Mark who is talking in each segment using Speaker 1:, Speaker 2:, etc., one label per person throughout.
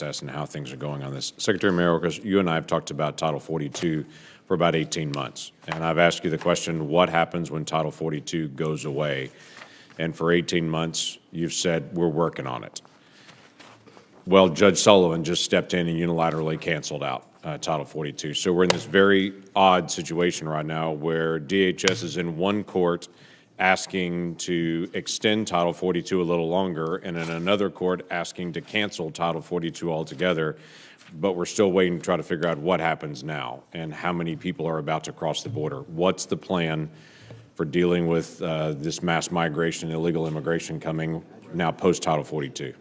Speaker 1: And how things are going on this. Secretary Mayorkas, you and I have talked about Title 42 for about 18 months. And I've asked you the question, what happens when Title 42 goes away? And for 18 months, you've said, we're working on it. Well, Judge Sullivan just stepped in and unilaterally canceled out Title 42. So we're in this very odd situation right now where DHS is in one court asking to extend Title 42 a little longer, and in another court asking to cancel Title 42 altogether. But we're still waiting to try to figure out what happens now and how many people are about to cross the border. What's the plan for dealing with this mass migration and illegal immigration coming now post-Title 42?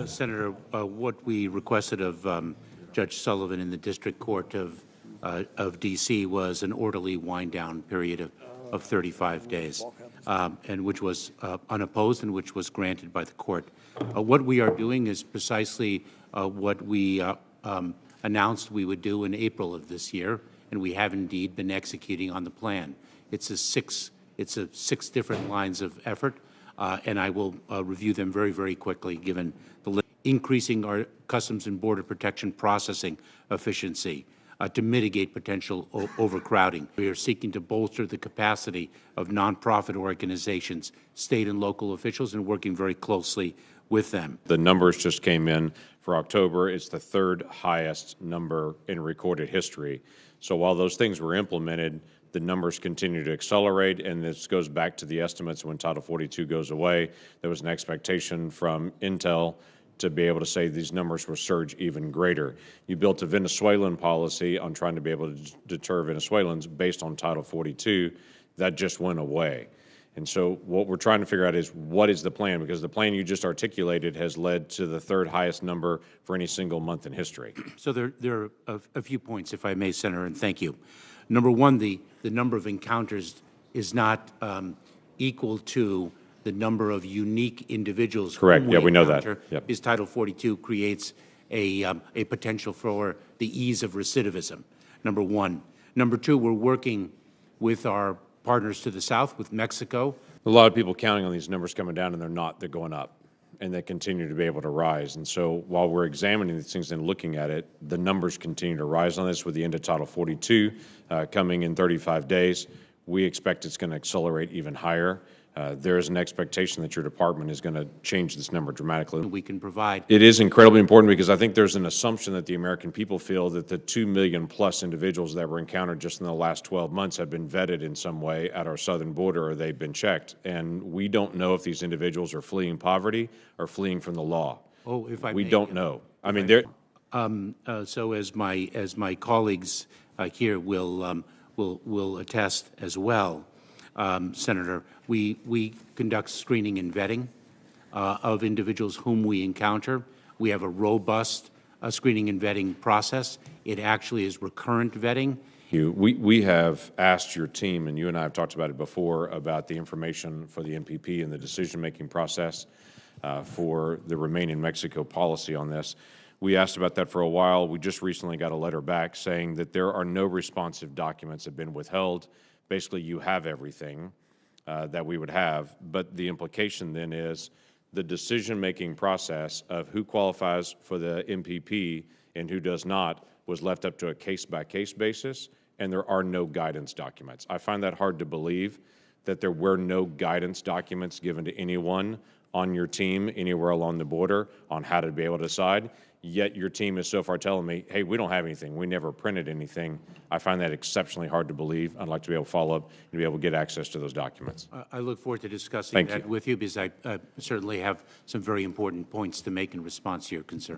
Speaker 2: Senator, what we requested of Judge Sullivan in the District Court of D.C. was an orderly wind-down period of 35 days, and which was unopposed and which was granted by the court. What we are doing is precisely what we announced we would do in April of this year, and we have indeed been executing on the plan. It's a six different lines of effort, and I will review them very, very quickly, given the list. Increasing our Customs and Border Protection processing efficiency to mitigate potential overcrowding. We are seeking to bolster the capacity of nonprofit organizations, state and local officials, and working very closely with them.
Speaker 1: The numbers just came in for October. It's the third highest number in recorded history. So while those things were implemented, the numbers continue to accelerate, and this goes back to the estimates when Title 42 goes away. There was an expectation from Intel to be able to say these numbers will surge even greater. You built a Venezuelan policy on trying to be able to deter Venezuelans based on Title 42. That just went away. And so what we're trying to figure out is what is the plan, because the plan you just articulated has led to the third highest number for any single month in history.
Speaker 2: So there are a few points, if I may, Senator, and thank you. Number one, the number of encounters is not equal to the number of unique individuals.
Speaker 1: Correct. Yeah, we know that.
Speaker 2: Yep. Is Title 42 creates a potential for the ease of recidivism, number one. Number two, we're working with our partners to the south, with Mexico.
Speaker 1: A lot of people counting on these numbers coming down, and they're not. They're going up, and they continue to be able to rise. And so while we're examining these things and looking at it, the numbers continue to rise on this with the end of Title 42 coming in 35 days. We expect it's going to accelerate even higher. There is an expectation that your department is going to change this number dramatically.
Speaker 2: We can provide.
Speaker 1: It is incredibly important because I think there's an assumption that the American people feel that the 2 million plus individuals that were encountered just in the last 12 months have been vetted in some way at our southern border, or they've been checked. And we don't know if these individuals are fleeing poverty or fleeing from the law.
Speaker 2: Oh, if I
Speaker 1: we
Speaker 2: may,
Speaker 1: don't know. I mean, they're.
Speaker 2: So as my colleagues here will attest as well, Senator, we conduct screening and vetting of individuals whom we encounter. We have a robust screening and vetting process. It actually is recurrent vetting.
Speaker 1: We have asked your team, and you and I have talked about it before, about the information for the NPP and the decision-making process for the Remain in Mexico policy on this. We asked about that for a while. We just recently got a letter back saying that there are no responsive documents that have been withheld. Basically, you have everything that we would have, but the implication then is the decision-making process of who qualifies for the MPP and who does not was left up to a case-by-case basis, and there are no guidance documents. I find that hard to believe, that there were no guidance documents given to anyone on your team anywhere along the border on how to be able to decide. Yet your team is so far telling me, hey, we don't have anything. We never printed anything. I find that exceptionally hard to believe. I'd like to be able to follow up and be able to get access to those documents.
Speaker 2: I look forward to discussing that with you, because I certainly have some very important points to make in response to your concern.